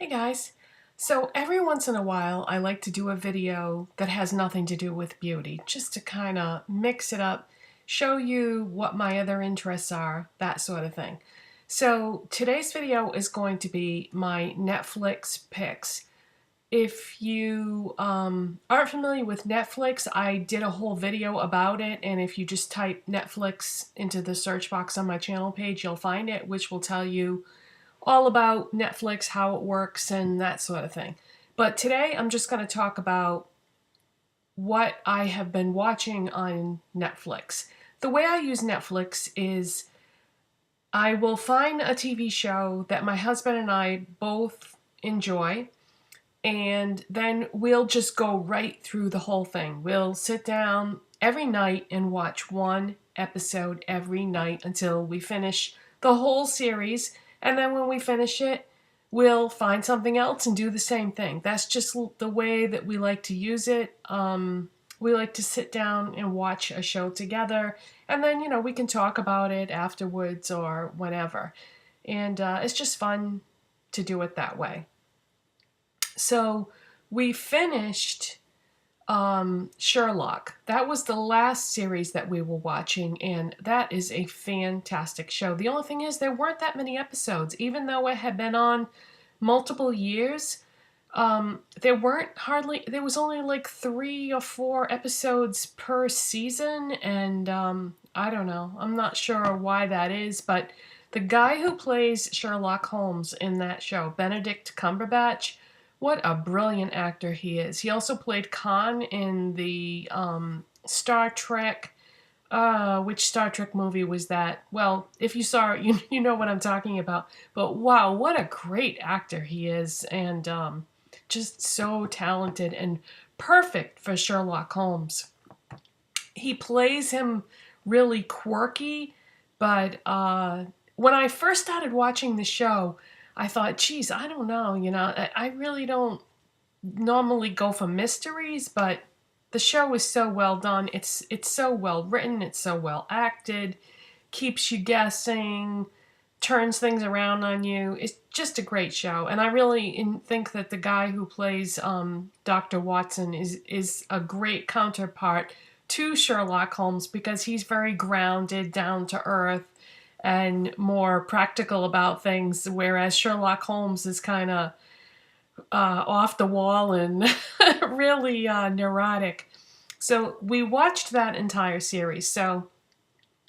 Hey guys! So every once in a while I like to do a video that has nothing to do with beauty, just to kind of mix it up, show you what my other interests are, that sort of thing. So today's video is going to be my Netflix picks. If you aren't familiar with Netflix, I did a whole video about it, and if you just type Netflix into the search box on my channel page, you'll find it, which will tell you all about Netflix, how it works, and that sort of thing. But today I'm just going to talk about what I have been watching on Netflix. The way I use Netflix is I will find a TV show that my husband and I both enjoy, and then we'll just go right through the whole thing. We'll sit down every night and watch one episode every night until we finish the whole series. And then when we finish it, we'll find something else and do the same thing. That's just the way that we like to use it. We like to sit down and watch a show together, and then, we can talk about it afterwards or whenever. And it's just fun to do it that way. So we finished Sherlock. That was the last series that we were watching, and that is a fantastic show. The only thing is there weren't that many episodes. Even though it had been on multiple years, there was only like 3 or 4 episodes per season, and I don't know. I'm not sure why that is, but the guy who plays Sherlock Holmes in that show, Benedict Cumberbatch, what a brilliant actor he is. He also played Khan in the Star Trek. Which Star Trek movie was that? Well, if you saw it, you know what I'm talking about. But wow, what a great actor he is, and just so talented and perfect for Sherlock Holmes. He plays him really quirky, but when I first started watching the show, I thought, geez, I don't know, I really don't normally go for mysteries, but the show is so well done. It's so well written, it's so well acted, keeps you guessing, turns things around on you. It's just a great show, and I really think that the guy who plays Dr. Watson is a great counterpart to Sherlock Holmes, because he's very grounded, down to earth, and more practical about things, whereas Sherlock Holmes is kind of off the wall and really neurotic. So we watched that entire series. So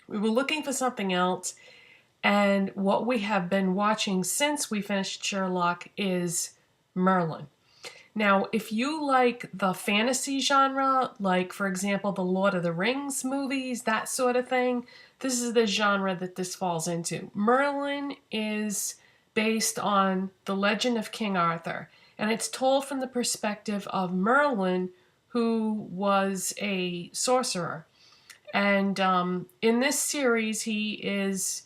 we were looking for something else, and what we have been watching since we finished Sherlock is Merlin. Now, if you like the fantasy genre, like, for example, the Lord of the Rings movies, that sort of thing, this is the genre that this falls into. Merlin is based on the legend of King Arthur, and it's told from the perspective of Merlin, who was a sorcerer. And in this series, he is,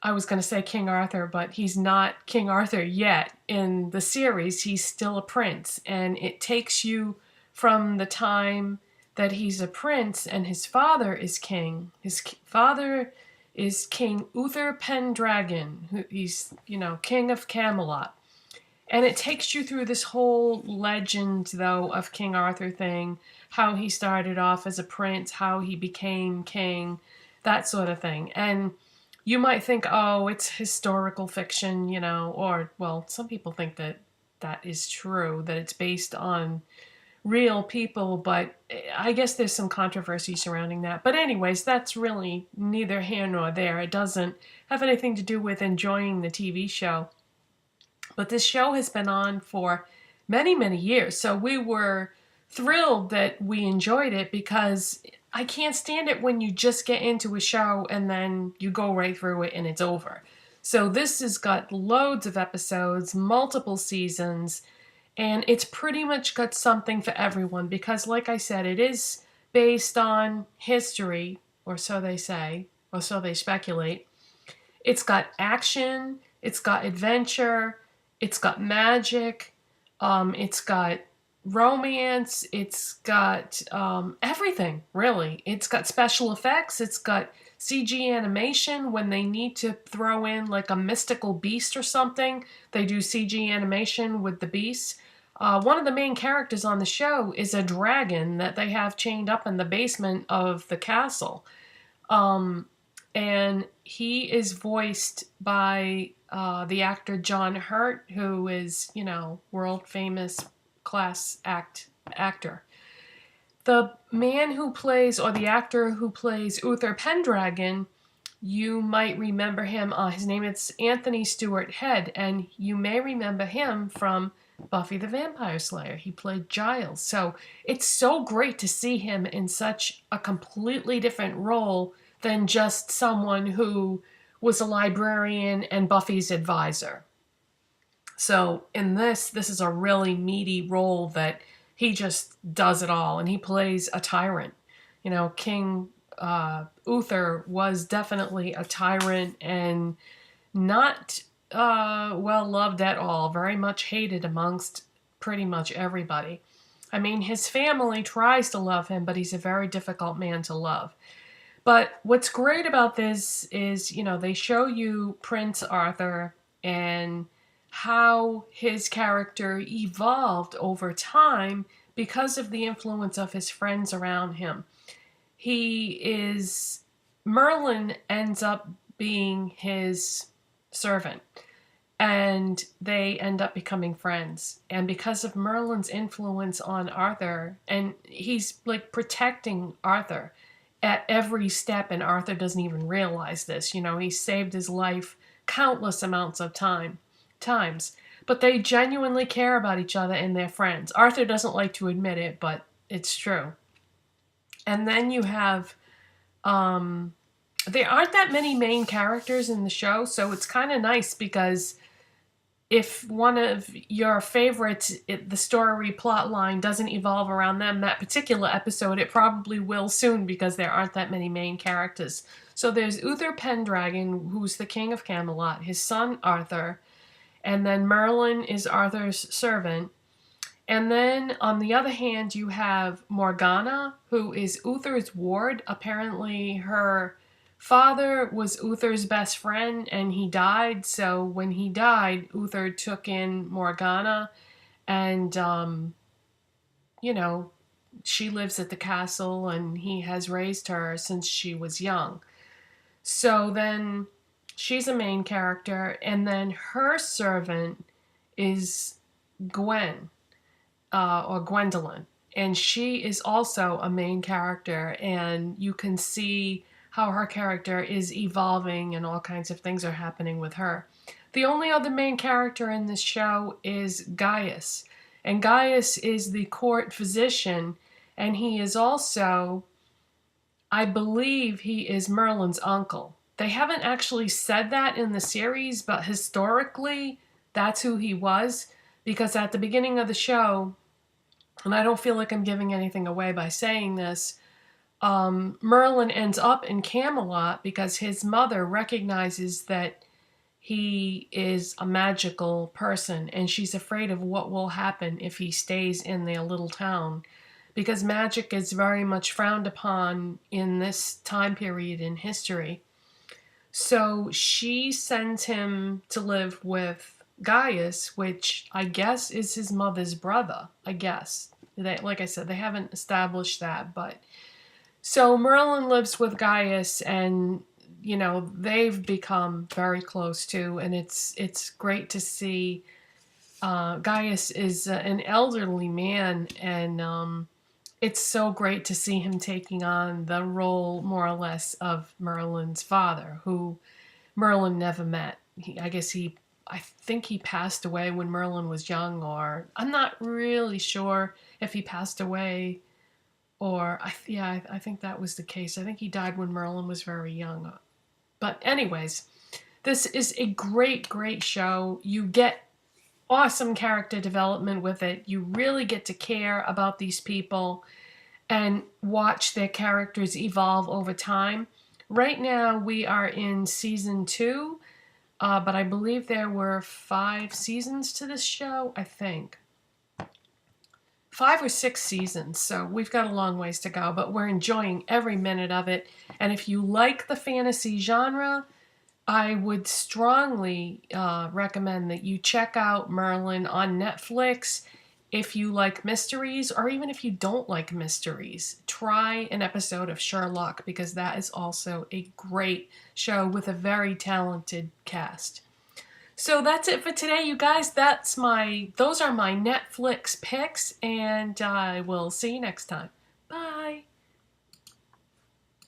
I was going to say King Arthur, but he's not King Arthur yet. In the series, he's still a prince, and it takes you from the time that he's a prince and his father is king. His father is King Uther Pendragon, who he's, king of Camelot. And it takes you through this whole legend, though, of King Arthur thing, how he started off as a prince, how he became king, that sort of thing. And you might think, oh, it's historical fiction, or, well, some people think that that is true, that it's based on real people, but I guess there's some controversy surrounding that. But anyways, that's really neither here nor there. It doesn't have anything to do with enjoying the TV show. But this show has been on for many, many years, so we were thrilled that we enjoyed it, because I can't stand it when you just get into a show and then you go right through it and it's over. So this has got loads of episodes, multiple seasons, and it's pretty much got something for everyone, because, like I said, it is based on history, or so they say, or so they speculate. It's got action, it's got adventure, it's got magic, it's got romance, it's got everything, really. It's got special effects, it's got CG animation when they need to throw in like a mystical beast or something. They do CG animation with the beast. One of the main characters on the show is a dragon that they have chained up in the basement of the castle. And he is voiced by the actor John Hurt, who is, you know, world famous actor. The man who plays, or the actor who plays Uther Pendragon, you might remember him. His name is Anthony Stewart Head, and you may remember him from Buffy the Vampire Slayer. He played Giles. So it's so great to see him in such a completely different role than just someone who was a librarian and Buffy's advisor. So in this is a really meaty role that he just does it all, and he plays a tyrant. You know, King Uther was definitely a tyrant and not well loved at all, very much hated amongst pretty much everybody. I mean, his family tries to love him, but he's a very difficult man to love. But what's great about this is, you know, they show you Prince Arthur and how his character evolved over time because of the influence of his friends around him. Merlin ends up being his servant, and they end up becoming friends. And because of Merlin's influence on Arthur, and he's like protecting Arthur at every step, and Arthur doesn't even realize this. You know, he saved his life countless amounts of times. But they genuinely care about each other and their friends. Arthur doesn't like to admit it, but it's true. And then you have, there aren't that many main characters in the show, so it's kind of nice because if one of your favorites, the story plot line doesn't evolve around them that particular episode, it probably will soon because there aren't that many main characters. So there's Uther Pendragon, who's the king of Camelot, his son Arthur, and then Merlin is Arthur's servant. And then on the other hand, you have Morgana, who is Uther's ward. Apparently her father was Uther's best friend and he died. So when he died, Uther took in Morgana, and, you know, she lives at the castle and he has raised her since she was young. So then she's a main character, and then her servant is Gwen, or Gwendolyn, and she is also a main character, and you can see how her character is evolving and all kinds of things are happening with her. The only other main character in this show is Gaius, and Gaius is the court physician, and he is also, I believe he is Merlin's uncle. They haven't actually said that in the series, but historically, that's who he was, because at the beginning of the show, and I don't feel like I'm giving anything away by saying this, Merlin ends up in Camelot because his mother recognizes that he is a magical person, and she's afraid of what will happen if he stays in their little town, because magic is very much frowned upon in this time period in history. So she sends him to live with Gaius, which I guess is his mother's brother, I guess. Like I said, they haven't established that, but so Merlin lives with Gaius, and you know they've become very close too, and it's great to see. Gaius is an elderly man, and it's so great to see him taking on the role, more or less, of Merlin's father, who Merlin never met. I think he passed away when Merlin was young, or I'm not really sure if he passed away, or I think that was the case. I think he died when Merlin was very young. But anyways, this is a great, great show. You get awesome character development with it. You really get to care about these people and watch their characters evolve over time. Right now, we are in season 2, but I believe there were 5 seasons to this show, I think. 5 or 6 seasons, so we've got a long ways to go, but we're enjoying every minute of it. And if you like the fantasy genre, I would strongly recommend that you check out Merlin on Netflix. If you like mysteries, or even if you don't like mysteries, try an episode of Sherlock, because that is also a great show with a very talented cast. So that's it for today, you guys. Those are my Netflix picks, and I will see you next time.